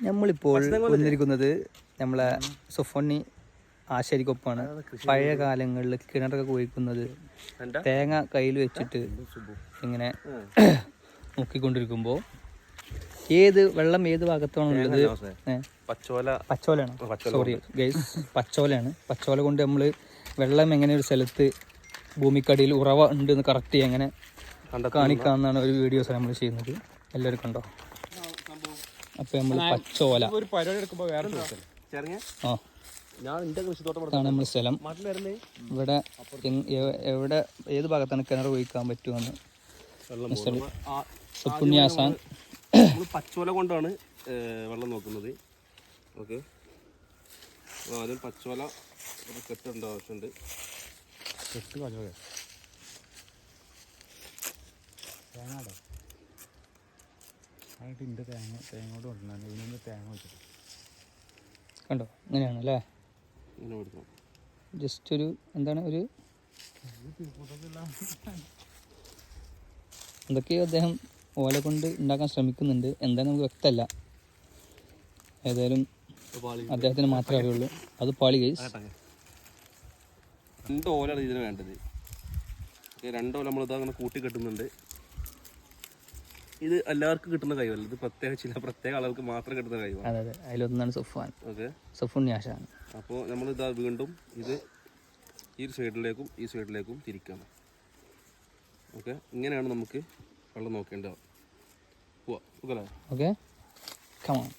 നമ്മളിപ്പോൾ വന്നിരിക്കുന്നത് നമ്മളെ സുഫോണി ആശാരിക്കൊപ്പാണ്. പഴയ കാലങ്ങളിൽ കിണറൊക്കെ കുഴിക്കുന്നത് തേങ്ങ കയ്യിൽ വെച്ചിട്ട് ഇങ്ങനെ നോക്കിക്കൊണ്ടിരിക്കുമ്പോൾ വെള്ളം ഏത് ഭാഗത്താണുള്ളത്? പച്ചോലാണ്. Sorry guys, പച്ചോലാണ്. പച്ചോല കൊണ്ട് നമ്മൾ വെള്ളം എങ്ങനെ ഒരു സ്ഥലത്ത് ഭൂമിക്കടിയിൽ ഉറവ ഉണ്ടെന്ന് കറക്റ്റ് എങ്ങനെ കാണിക്കാമെന്നാണ് ഒരു വീഡിയോസ് നമ്മൾ ചെയ്യുന്നത്. എല്ലാവരും കണ്ടോ? അപ്പോൾ നമ്മൾ പച്ചോല ഇതാണ് നമ്മൾ സ്ഥലം. ഇവിടെ എവിടെ ഏത് ഭാഗത്താണ് കിണർ ഉപയോഗിക്കാൻ പറ്റുമെന്ന് സുപ്പുണ്യാസാൻ പച്ചോല കൊണ്ടാണ് വെള്ളം നോക്കുന്നത്. ഓക്കെ, ആദ്യം പച്ചോല ഒരു കെട്ടുണ്ട് ആവശ്യമുണ്ട്. കെട്ട് പച്ചോല തേങ്ങോട് കൊണ്ടുവന്നു. ഇതിനൊന്ന് തേങ്ങ വെച്ചിട്ട് കണ്ടോ? ഇങ്ങനെയാണ് അല്ലേ? ഇങ്ങനെ കൊടുക്കണം. ജസ്റ്റ് ഒരു എന്താണ് ഒരു എന്തൊക്കെയോ അദ്ദേഹം ഓല കൊണ്ട് ഉണ്ടാക്കാൻ ശ്രമിക്കുന്നുണ്ട്. എന്തായാലും നമുക്ക് വ്യക്തമല്ല. ഏതായാലും അദ്ദേഹത്തിന് മാത്രമേ അറിയുള്ളൂ. അത് പാളി ഗൈസ്. 2 ഓലാണ് ഇതിന് വേണ്ടത്. 2 ഓല നമ്മളിത് അങ്ങനെ കൂട്ടി കെട്ടുന്നുണ്ട്. ഇത് എല്ലാവർക്കും കിട്ടുന്ന കഴിവല്ല, ഇത് പ്രത്യേക ആളുകൾക്ക് മാത്രം കിട്ടുന്ന കഴിവാണ്. അതെ അതെ, അതിലൊന്നാണ് സുഫാൻ. ഓക്കെ, സുഫുണ്യാസാൻ. അപ്പോൾ നമ്മളിതാ വീണ്ടും ഇത് ഈ സൈഡിലേക്കും ഈ സൈഡിലേക്കും തിരിക്കണം. ഓക്കെ, ഇങ്ങനെയാണ് നമുക്ക് വെള്ളം നോക്കേണ്ടത്. Okay, come on.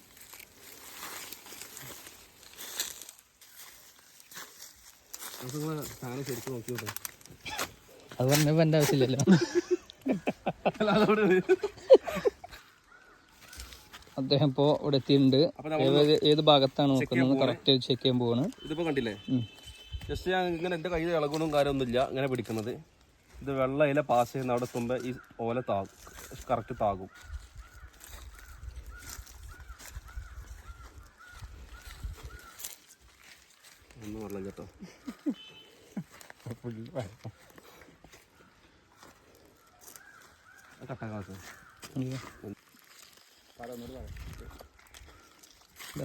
ശരിക്കും നോക്കിയോട്ടെ. അത് പറഞ്ഞപ്പോൾ എൻ്റെ ആവശ്യമില്ലല്ലോ. അദ്ദേഹം ഇപ്പോൾ ഇവിടെ എത്തിയിട്ടുണ്ട്. ഏത് ഭാഗത്താണ് നോക്കുന്നത് കറക്റ്റ് ചെക്ക് ചെയ്യാൻ പോവാണ്. ഇതിപ്പോ കണ്ടില്ലേ? ജസ്റ്റ് ഞാൻ ഇങ്ങനെ എൻ്റെ കയ്യിൽ ഇളകണവും കാര്യമൊന്നുമില്ല, ഇങ്ങനെ പിടിക്കുന്നത്. ഇത് വെള്ളം ഇല പാസ് ചെയ്യുന്ന അവിടെ എത്തുമ്പോൾ ഈ ഓല കറക്റ്റ് താകും. ഒന്നും വെള്ളം കേട്ടോ.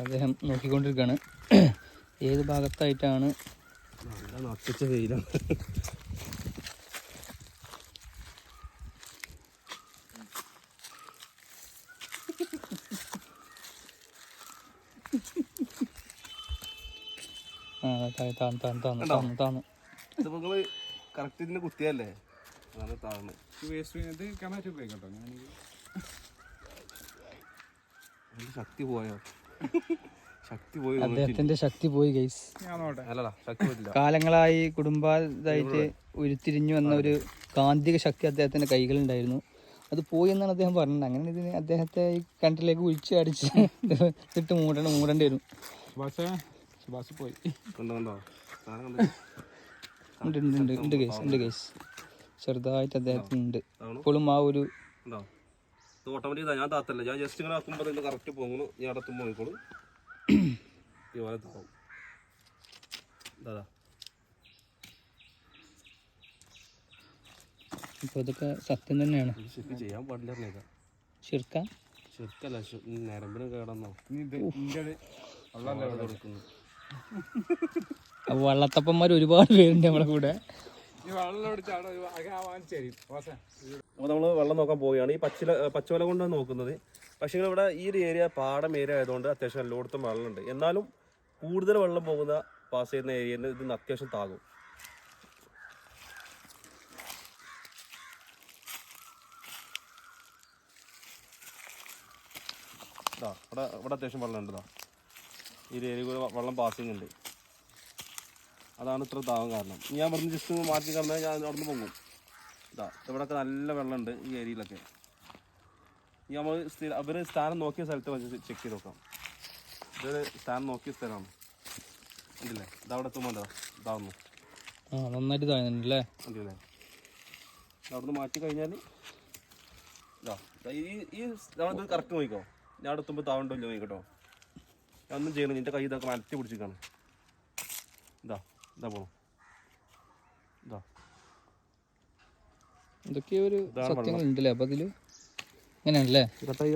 അദ്ദേഹം നോക്കിക്കൊണ്ടിരിക്കുകയാണ് ഏത് ഭാഗത്തായിട്ടാണ്. നട്ടിച്ച വെയിലാണ്. കറക്റ്റ് ഇതിന് കുത്തിയല്ലേ അതാണ് താഴ്ന്ന്. ശക്തി പോയോ? ശക്തി പോയി. അദ്ദേഹത്തിന്റെ ശക്തി പോയി ഗൈസ്. അല്ലടാ, ശക്തി പോയില്ല. കാലങ്ങളായി കുടുംബായിട്ട് ഉരുത്തിരിഞ്ഞു വന്ന ഒരു കാന്തിക ശക്തി അദ്ദേഹത്തിന്റെ കൈകളുണ്ടായിരുന്നു. അത് പോയി എന്നാണ് അദ്ദേഹം പറഞ്ഞത്. അങ്ങനെ ഇതിന് അദ്ദേഹത്തെ ഈ കിണറ്റിലേക്ക് കുഴിച്ച് അടിച്ച് ഇട്ട് മൂടേണ്ടി വരും. പോയി ഉണ്ട് ഗൈസ്. ചെറുതായിട്ട് അദ്ദേഹത്തിനുണ്ട് ഇപ്പോഴും ആ ഒരു ഓട്ടോമാറ്റിക്. ഞാൻ താത്തല്ല, ഞാൻ ജസ്റ്റ് ഇങ്ങനെ ആക്കുമ്പോൾ ഇതിൻ്റെ കറക്റ്റ് പോകുന്നു. ഞാൻ അടത്തുമ്പോൾ നോക്കോളൂ ഇതുപോലെ താവും. അപ്പോൾ ഇതൊക്കെ സത്യം തന്നെയാണ്. ശരിക്കും ചെയ്യാൻ പാടില്ല. ശിർക്കല്ല, നരമ്പിന് കേടന്നോ. വള്ളത്തപ്പന്മാർ ഒരുപാട് പേരുണ്ട് നമ്മുടെ കൂടെ. അപ്പോൾ നമ്മൾ വെള്ളം നോക്കാൻ പോവുകയാണ്. ഈ പച്ചവല കൊണ്ടാണ് നോക്കുന്നത്. പക്ഷേ ഇവിടെ ഈ ഒരു ഏരിയ പാടം ഏരിയ ആയതുകൊണ്ട് അത്യാവശ്യം എല്ലായിടത്തും വെള്ളമുണ്ട്. എന്നാലും കൂടുതൽ വെള്ളം പോകുന്ന പാസ് ചെയ്യുന്ന ഏരിയയിൽ ഇതിന് അത്യാവശ്യം താകും. ഇവിടെ അത്യാവശ്യം വെള്ളം ഉണ്ട്. ഈ ഒരു ഏരിയ കൂടെ വെള്ളം പാസ് ചെയ്യുന്നുണ്ട്. അതാണ് ഇത്ര താകം കാരണം. ഞാൻ പറഞ്ഞ് ജസ്റ്റ് മാറ്റി കളഞ്ഞാൽ ഞാൻ അവിടെ നിന്ന് പൊങ്ങും. ഇവിടെയൊക്കെ നല്ല വെള്ളമുണ്ട് ഈ ഏരിയയിലൊക്കെ. നമ്മൾ അവർ സ്ഥാനം നോക്കിയ സ്ഥലത്ത് വെച്ച് ചെക്ക് ചെയ്ത് നോക്കാം. ഇതൊരു സ്ഥാനം നോക്കിയ സ്ഥലമാണ്. ഉണ്ടല്ലേ? ഇതവിടെ എത്തുമ്പോൾ ഇതാവുന്നു. നന്നായിട്ട് താഴ്ന്നുണ്ടല്ലേ? ഉണ്ടല്ലേ? അവിടെ നിന്ന് മാറ്റി കഴിഞ്ഞാൽ ഈ നമ്മളിത് കറക്റ്റ് നോക്കിക്കോ. ഞാൻ അവിടെ എത്തുമ്പോൾ താവുണ്ടോ ഇല്ലോ നോക്കിക്കോട്ടോ. ഞാൻ ഒന്നും ചെയ്യണം. നിൻ്റെ കൈ ഇതൊക്കെ മലത്തി പിടിച്ചിരിക്കുകയാണ്. ഇതാ പോണോ. ഇതൊക്കെ ഒരു സത്യങ്ങളുണ്ടല്ലേ? അപ്പം അതിൽ ഇങ്ങനെയാണല്ലേ? കട്ടായി